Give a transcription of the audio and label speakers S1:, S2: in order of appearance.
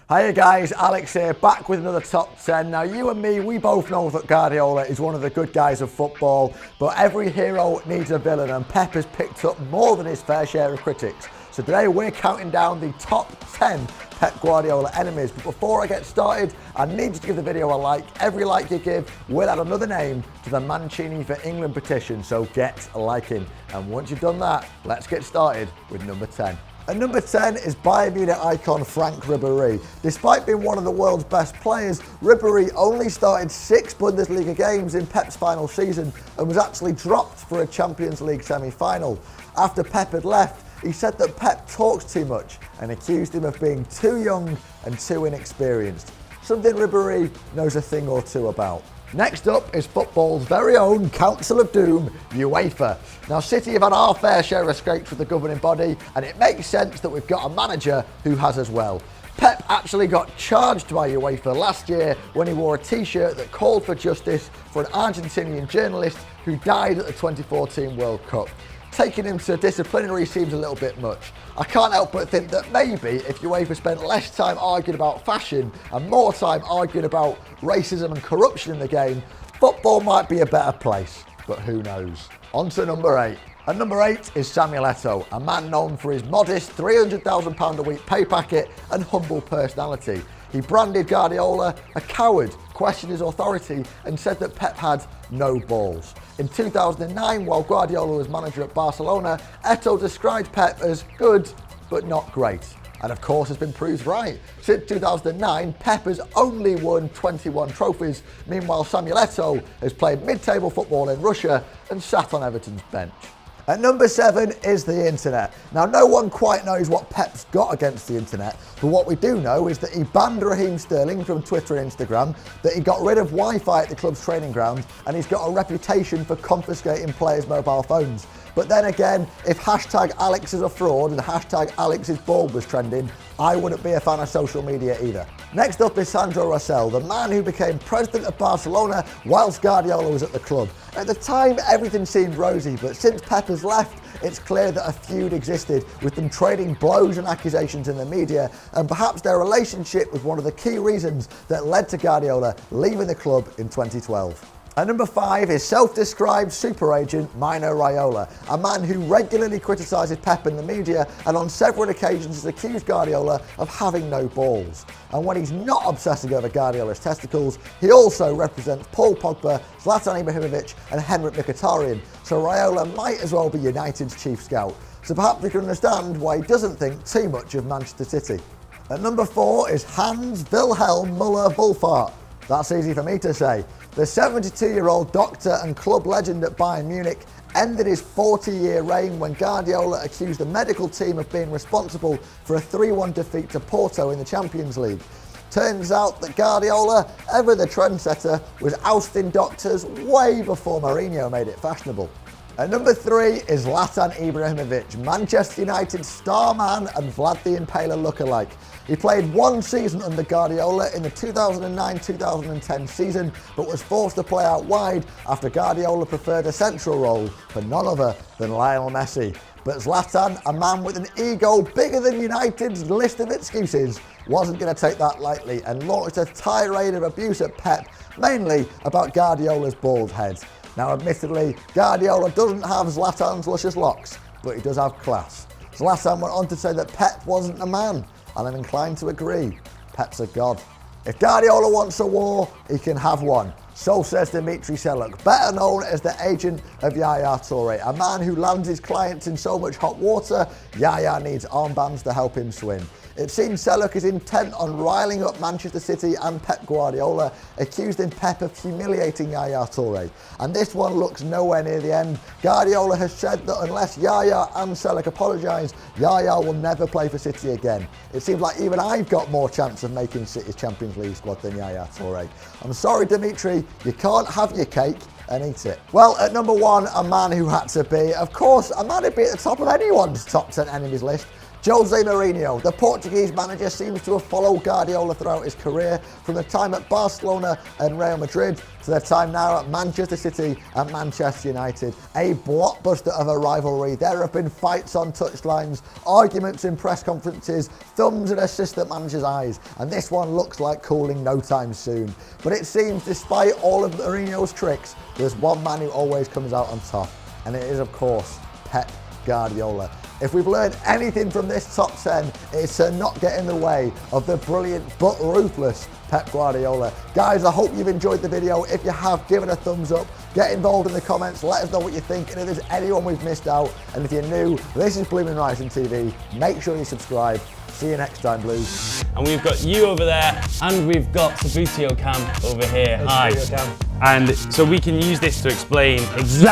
S1: Hiya guys, Alex here, back with another top 10. Now you and me, we both know that Guardiola is one of the good guys of football, but every hero needs a villain, and Pep has picked up more than his fair share of critics. So today we're counting down the top 10 Pep Guardiola enemies. But before I get started, I need you to give the video a like. Every like you give will add another name to the Mancini for England petition, so get liking. And once you've done that, let's get started with number 10. At number 10 is Bayern Munich icon Franck Ribéry. Despite being one of the world's best players, Ribéry only started 6 Bundesliga games in Pep's final season and was actually dropped for a Champions League semi-final. After Pep had left, he said that Pep talks too much and accused him of being too young and too inexperienced, something Ribéry knows a thing or two about. Next up is football's very own Council of Doom, UEFA. Now City have had our fair share of scrapes with the governing body, and it makes sense that we've got a manager who has as well. Pep actually got charged by UEFA last year when he wore a t-shirt that called for justice for an Argentinian journalist who died at the 2014 World Cup. Taking him to disciplinary seems a little bit much. I can't help but think that maybe if UEFA spent less time arguing about fashion and more time arguing about racism and corruption in the game, football might be a better place, but who knows. On to number 8. At number 8 is Samuel Eto'o, a man known for his modest £300,000 a week pay packet and humble personality. He branded Guardiola a coward, questioned his authority and said that Pep had no balls. In 2009, while Guardiola was manager at Barcelona, Eto'o described Pep as good, but not great. And of course has been proved right. Since 2009, Pep has only won 21 trophies. Meanwhile, Samuel Eto'o has played mid-table football in Russia and sat on Everton's bench. At number 7 is the internet. Now, no one quite knows what Pep's got against the internet, but what we do know is that he banned Raheem Sterling from Twitter and Instagram, that he got rid of Wi-Fi at the club's training ground, and he's got a reputation for confiscating players' mobile phones. But then again, if hashtag Alex is a fraud and hashtag Alex is bald was trending, I wouldn't be a fan of social media either. Next up is Sandro Rosell, the man who became president of Barcelona whilst Guardiola was at the club. At the time, everything seemed rosy, but since Pep has left, it's clear that a feud existed, with them trading blows and accusations in the media, and perhaps their relationship was one of the key reasons that led to Guardiola leaving the club in 2012. At number 5 is self-described super agent Mino Raiola, a man who regularly criticises Pep in the media and on several occasions has accused Guardiola of having no balls. And when he's not obsessing over Guardiola's testicles, he also represents Paul Pogba, Zlatan Ibrahimović and Henrik Mkhitaryan, so Raiola might as well be United's chief scout. So perhaps we can understand why he doesn't think too much of Manchester City. At number 4 is Hans Wilhelm Müller-Wohlfahrt. That's easy for me to say. The 72-year-old doctor and club legend at Bayern Munich ended his 40-year reign when Guardiola accused the medical team of being responsible for a 3-1 defeat to Porto in the Champions League. Turns out that Guardiola, ever the trendsetter, was ousting doctors way before Mourinho made it fashionable. At number 3 is Zlatan Ibrahimović, Manchester United's star man and Vlad the Impaler lookalike. He played 1 season under Guardiola in the 2009-2010 season, but was forced to play out wide after Guardiola preferred a central role for none other than Lionel Messi. But Zlatan, a man with an ego bigger than United's list of excuses, wasn't going to take that lightly and launched a tirade of abuse at Pep, mainly about Guardiola's bald head. Now admittedly, Guardiola doesn't have Zlatan's luscious locks, but he does have class. Zlatan went on to say that Pep wasn't a man, and I'm inclined to agree. Pep's a god. If Guardiola wants a war, he can have one. So says Dimitri Seluk, better known as the agent of Yaya Toure, a man who lands his clients in so much hot water, Yaya needs armbands to help him swim. It seems Seluk is intent on riling up Manchester City and Pep Guardiola, accusing Pep of humiliating Yaya Toure. And this one looks nowhere near the end. Guardiola has said that unless Yaya and Seluk apologise, Yaya will never play for City again. It seems like even I've got more chance of making City's Champions League squad than Yaya Toure. I'm sorry, Dimitri, you can't have your cake and eat it. Well, at number 1, a man who had to be, of course, a man who'd be at the top of anyone's top 10 enemies list, José Mourinho, the Portuguese manager, seems to have followed Guardiola throughout his career, from the time at Barcelona and Real Madrid to their time now at Manchester City and Manchester United. A blockbuster of a rivalry. There have been fights on touchlines, arguments in press conferences, thumbs in assistant managers' eyes, and this one looks like cooling no time soon. But it seems, despite all of Mourinho's tricks, there's one man who always comes out on top, and it is, of course, Pep Guardiola. If we've learned anything from this top 10, it's to not get in the way of the brilliant but ruthless Pep Guardiola. Guys, I hope you've enjoyed the video. If you have, give it a thumbs up. Get involved in the comments. Let us know what you think, and if there's anyone we've missed out. And if you're new, this is BlueMoonRisingTV. Make sure you subscribe. See you next time, Blues.
S2: And we've got you over there, and we've got Sabutio Cam over here. Hi. And so we can use this to explain exactly